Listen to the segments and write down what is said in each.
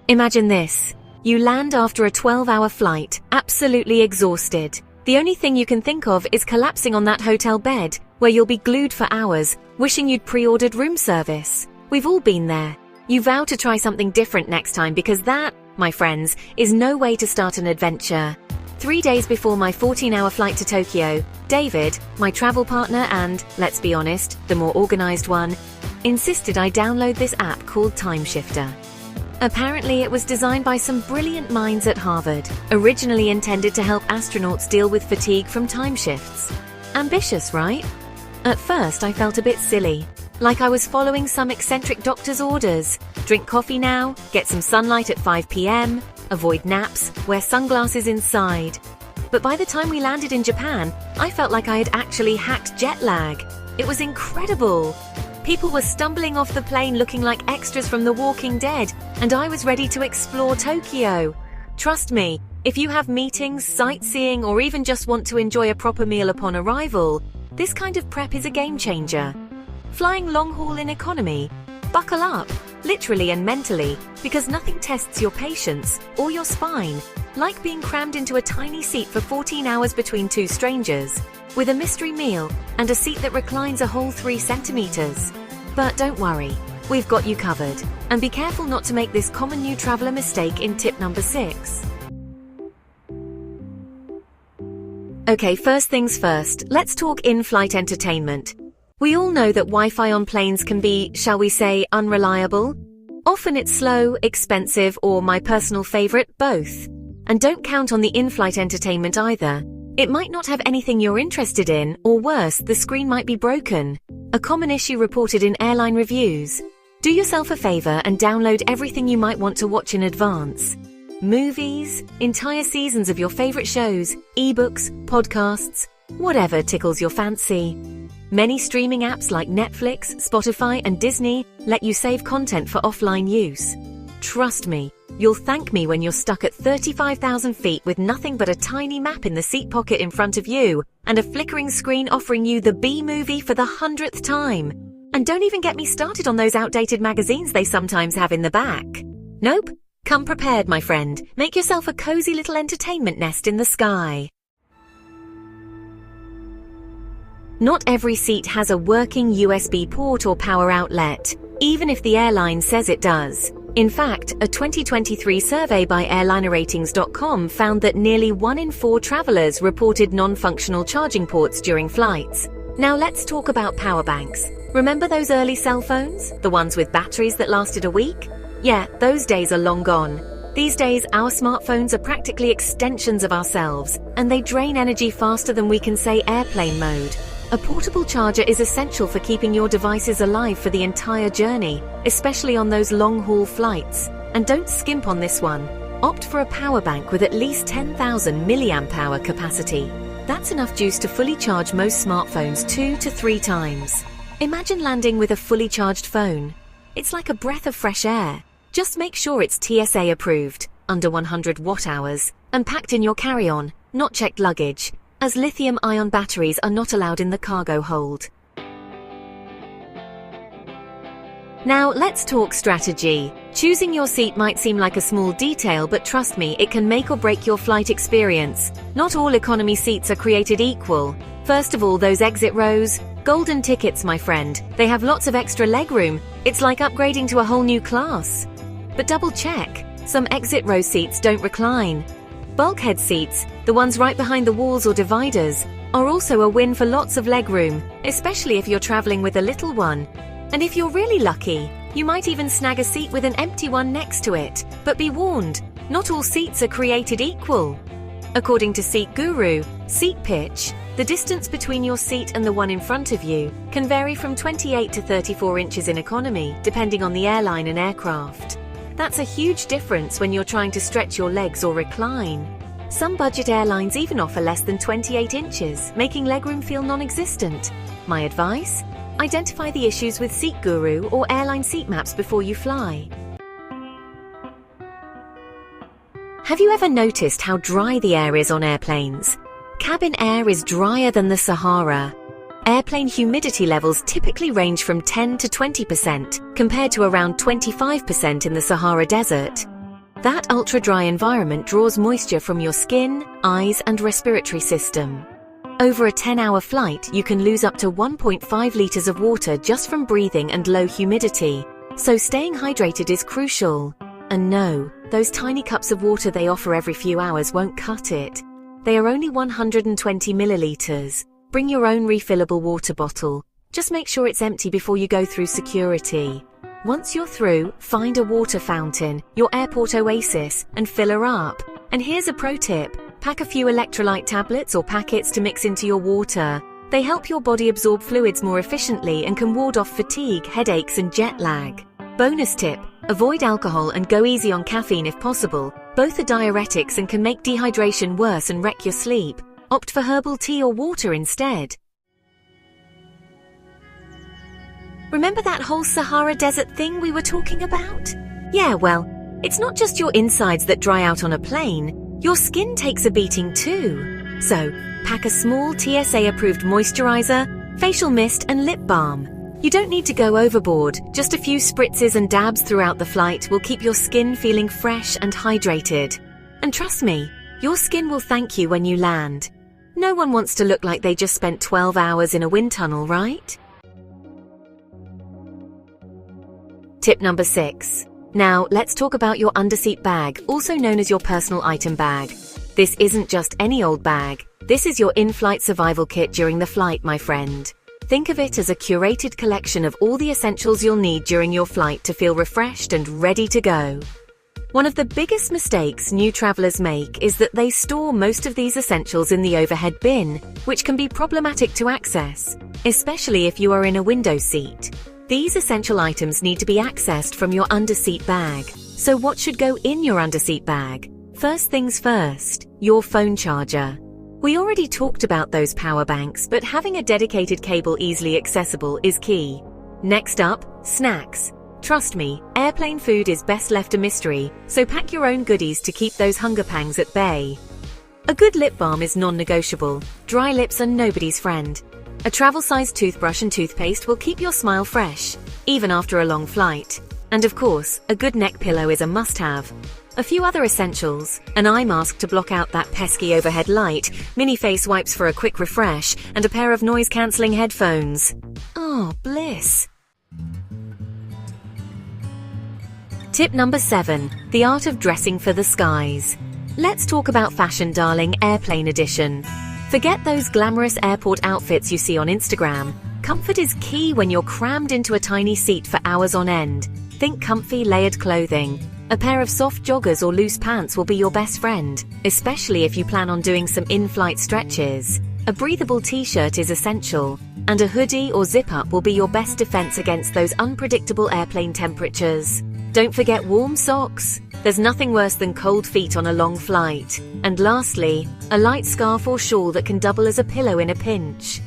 Imagine this. You land after a 12-hour flight, absolutely exhausted. The only thing you can think of is collapsing on that hotel bed, where you'll be glued for hours, wishing you'd pre-ordered room service. We've all been there. You vow to try something different next time because that, my friends, is no way to start an adventure. 3 days before my 14-hour flight to Tokyo, David, my travel partner and, let's be honest, the more organized one, insisted I download this app called Timeshifter. Apparently, it was designed by some brilliant minds at Harvard, originally intended to help astronauts deal with fatigue from time shifts. Ambitious, right? At first, I felt a bit silly, like I was following some eccentric doctor's orders. Drink coffee now, get some sunlight at 5 p.m., avoid naps, wear sunglasses inside. But by the time we landed in Japan, I felt like I had actually hacked jet lag. It was incredible. People were stumbling off the plane looking like extras from The Walking Dead, and I was ready to explore Tokyo. Trust me, if you have meetings, sightseeing, or even just want to enjoy a proper meal upon arrival, this kind of prep is a game changer. Flying long haul in economy? Buckle up, literally and mentally, because nothing tests your patience or your spine like being crammed into a tiny seat for 14 hours between two strangers, with a mystery meal and a seat that reclines a whole 3 centimeters. But don't worry, we've got you covered. And be careful not to make this common new traveler mistake in tip number 6. Okay, first things first, let's talk in-flight entertainment. We all know that Wi-Fi on planes can be, shall we say, unreliable. Often it's slow, expensive, or my personal favorite, both. And don't count on the in-flight entertainment either. It might not have anything you're interested in, or worse, the screen might be broken. A common issue reported in airline reviews. Do yourself a favor and download everything you might want to watch in advance. Movies, entire seasons of your favorite shows, ebooks, podcasts, whatever tickles your fancy. Many streaming apps like Netflix, Spotify, and Disney let you save content for offline use. Trust me, you'll thank me when you're stuck at 35,000 feet with nothing but a tiny map in the seat pocket in front of you and a flickering screen offering you the B-movie for the 100th time. And don't even get me started on those outdated magazines they sometimes have in the back. Nope. Come prepared, my friend. Make yourself a cozy little entertainment nest in the sky. Not every seat has a working USB port or power outlet, even if the airline says it does. In fact, a 2023 survey by airlineratings.com found that nearly 1 in 4 travelers reported non-functional charging ports during flights. Now let's talk about power banks. Remember those early cell phones? The ones with batteries that lasted a week? Yeah, those days are long gone. These days, our smartphones are practically extensions of ourselves, and they drain energy faster than we can say airplane mode. A portable charger is essential for keeping your devices alive for the entire journey, especially on those long-haul flights. And don't skimp on this one. Opt for a power bank with at least 10,000 mAh capacity. That's enough juice to fully charge most smartphones 2 to 3 times. Imagine landing with a fully charged phone. It's like a breath of fresh air. Just make sure it's TSA approved, under 100 watt-hours, and packed in your carry-on, not checked luggage, as lithium-ion batteries are not allowed in the cargo hold. Now let's talk strategy. Choosing your seat might seem like a small detail, but trust me, it can make or break your flight experience. Not all economy seats are created equal. First of all, those exit rows. Golden tickets, my friend. They have lots of extra legroom. It's like upgrading to a whole new class. But double check. Some exit row seats don't recline. Bulkhead seats, the ones right behind the walls or dividers, are also a win for lots of legroom, especially if you're traveling with a little one. And if you're really lucky, you might even snag a seat with an empty one next to it. But be warned, not all seats are created equal. According to Seat Guru, seat pitch, the distance between your seat and the one in front of you, can vary from 28 to 34 inches in economy, depending on the airline and aircraft. That's a huge difference when you're trying to stretch your legs or recline. Some budget airlines even offer less than 28 inches, making legroom feel non-existent. My advice? Identify the issues with Seat Guru or airline seat maps before you fly. Have you ever noticed how dry the air is on airplanes? Cabin air is drier than the Sahara. Airplane humidity levels typically range from 10 to 20%, compared to around 25% in the Sahara Desert. That ultra-dry environment draws moisture from your skin, eyes, and respiratory system. Over a 10-hour flight, you can lose up to 1.5 liters of water just from breathing and low humidity, so staying hydrated is crucial. And no, those tiny cups of water they offer every few hours won't cut it. They are only 120 milliliters. Bring your own refillable water bottle. Just make sure it's empty before you go through security. Once you're through, find a water fountain, your airport oasis, and fill her up. And here's a pro tip. Pack a few electrolyte tablets or packets to mix into your water. They help your body absorb fluids more efficiently and can ward off fatigue, headaches, and jet lag. Bonus tip, avoid alcohol and go easy on caffeine if possible. Both are diuretics and can make dehydration worse and wreck your sleep. Opt for herbal tea or water instead. Remember that whole Sahara Desert thing we were talking about? Yeah, well, it's not just your insides that dry out on a plane. Your skin takes a beating too. So, pack a small TSA-approved moisturizer, facial mist, and lip balm. You don't need to go overboard. Just a few spritzes and dabs throughout the flight will keep your skin feeling fresh and hydrated. And trust me, your skin will thank you when you land. No one wants to look like they just spent 12 hours in a wind tunnel, right? Tip number 6. Now, let's talk about your underseat bag, also known as your personal item bag. This isn't just any old bag. This is your in-flight survival kit during the flight, my friend. Think of it as a curated collection of all the essentials you'll need during your flight to feel refreshed and ready to go. One of the biggest mistakes new travelers make is that they store most of these essentials in the overhead bin, which can be problematic to access, especially if you are in a window seat. These essential items need to be accessed from your underseat bag. So what should go in your underseat bag? First things first, your phone charger. We already talked about those power banks, but having a dedicated cable easily accessible is key. Next up, snacks. Trust me, airplane food is best left a mystery, so pack your own goodies to keep those hunger pangs at bay. A good lip balm is non-negotiable. Dry lips are nobody's friend. A travel-sized toothbrush and toothpaste will keep your smile fresh, even after a long flight. And of course, a good neck pillow is a must-have. A few other essentials, an eye mask to block out that pesky overhead light, mini face wipes for a quick refresh, and a pair of noise-cancelling headphones. Oh, bliss! Tip number 7. The art of dressing for the skies. Let's talk about fashion, darling, airplane edition. Forget those glamorous airport outfits you see on Instagram. Comfort is key when you're crammed into a tiny seat for hours on end. Think comfy, layered clothing. A pair of soft joggers or loose pants will be your best friend, especially if you plan on doing some in-flight stretches. A breathable t-shirt is essential, and a hoodie or zip-up will be your best defense against those unpredictable airplane temperatures. Don't forget warm socks. There's nothing worse than cold feet on a long flight. And lastly, a light scarf or shawl that can double as a pillow in a pinch.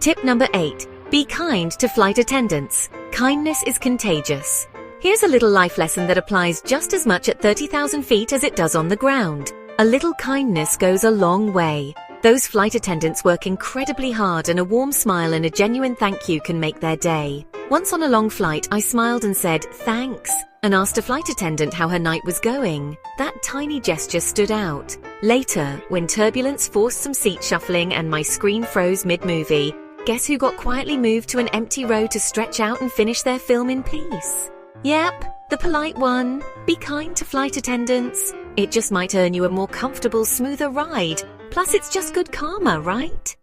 Tip number 8. Be kind to flight attendants. Kindness is contagious. Here's a little life lesson that applies just as much at 30,000 feet as it does on the ground. A little kindness goes a long way. Those flight attendants work incredibly hard, and a warm smile and a genuine thank you can make their day. Once on a long flight, I smiled and said, "Thanks," and asked a flight attendant how her night was going. That tiny gesture stood out. Later, when turbulence forced some seat shuffling and my screen froze mid-movie, guess who got quietly moved to an empty row to stretch out and finish their film in peace? Yep, the polite one. Be kind to flight attendants. It just might earn you a more comfortable, smoother ride. Plus, it's just good karma, right?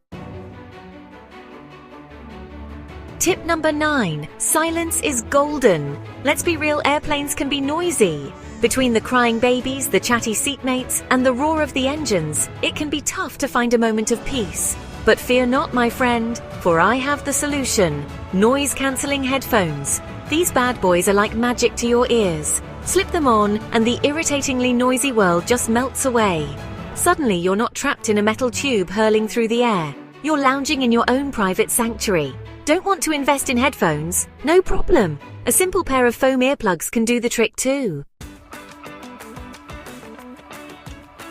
Tip number 9. Silence is golden. Let's be real, airplanes can be noisy. Between the crying babies, the chatty seatmates, and the roar of the engines, it can be tough to find a moment of peace. But fear not, my friend, for I have the solution. Noise-cancelling headphones. These bad boys are like magic to your ears. Slip them on, and the irritatingly noisy world just melts away. Suddenly, you're not trapped in a metal tube hurling through the air. You're lounging in your own private sanctuary. Don't want to invest in headphones? No problem. A simple pair of foam earplugs can do the trick too.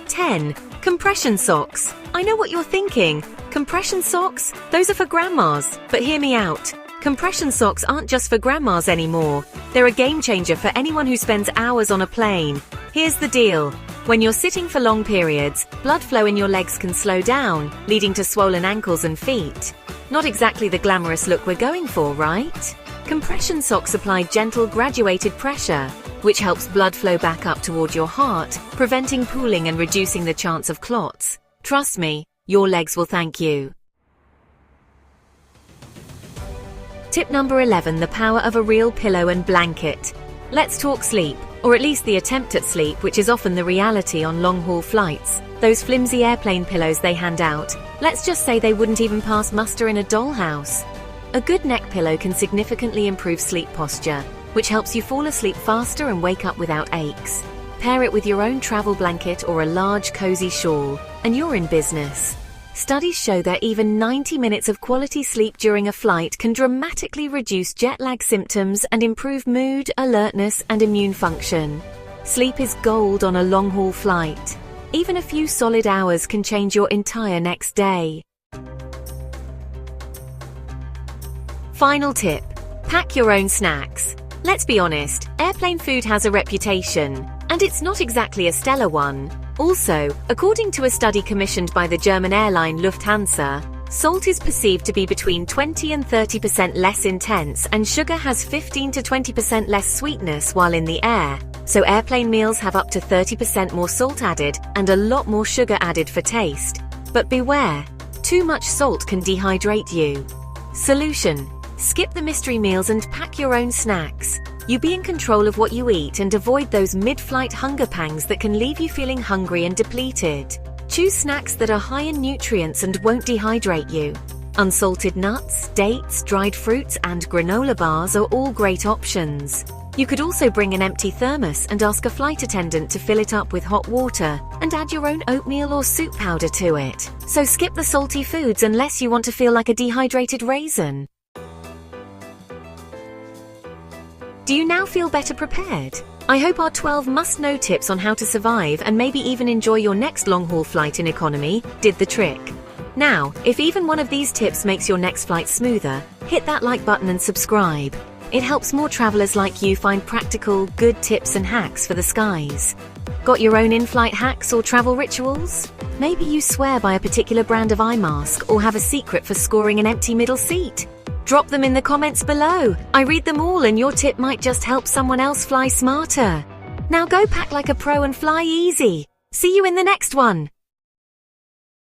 10. Compression socks. I know what you're thinking. Compression socks? Those are for grandmas. But hear me out. Compression socks aren't just for grandmas anymore. They're a game changer for anyone who spends hours on a plane. Here's the deal. When you're sitting for long periods, blood flow in your legs can slow down, leading to swollen ankles and feet. Not exactly the glamorous look we're going for, right? Compression socks apply gentle graduated pressure, which helps blood flow back up toward your heart, preventing pooling and reducing the chance of clots. Trust me, your legs will thank you. Tip number 11, the power of a real pillow and blanket. Let's talk sleep, or at least the attempt at sleep, which is often the reality on long-haul flights. Those flimsy airplane pillows they hand out, let's just say they wouldn't even pass muster in a dollhouse. A good neck pillow can significantly improve sleep posture, which helps you fall asleep faster and wake up without aches. Pair it with your own travel blanket or a large, cozy shawl, and you're in business. Studies show that even 90 minutes of quality sleep during a flight can dramatically reduce jet lag symptoms and improve mood, alertness, and immune function. Sleep is gold on a long-haul flight. Even a few solid hours can change your entire next day. Final tip: pack your own snacks. Let's be honest, airplane food has a reputation, and it's not exactly a stellar one. Also, according to a study commissioned by the German airline Lufthansa, salt is perceived to be between 20 and 30% less intense, and sugar has 15 to 20% less sweetness while in the air. So airplane meals have up to 30% more salt added and a lot more sugar added for taste. But beware, too much salt can dehydrate you. Solution: skip the mystery meals and pack your own snacks. You be in control of what you eat and avoid those mid-flight hunger pangs that can leave you feeling hungry and depleted. Choose snacks that are high in nutrients and won't dehydrate you. Unsalted nuts, dates, dried fruits, and granola bars are all great options. You could also bring an empty thermos and ask a flight attendant to fill it up with hot water and add your own oatmeal or soup powder to it. So skip the salty foods unless you want to feel like a dehydrated raisin. Do you now feel better prepared? I hope our 12 must-know tips on how to survive and maybe even enjoy your next long-haul flight in economy did the trick. Now, if even one of these tips makes your next flight smoother, hit that like button and subscribe. It helps more travelers like you find practical, good tips and hacks for the skies. Got your own in-flight hacks or travel rituals? Maybe you swear by a particular brand of eye mask or have a secret for scoring an empty middle seat. Drop them in the comments below. I read them all, and your tip might just help someone else fly smarter. Now go pack like a pro and fly easy. See you in the next one.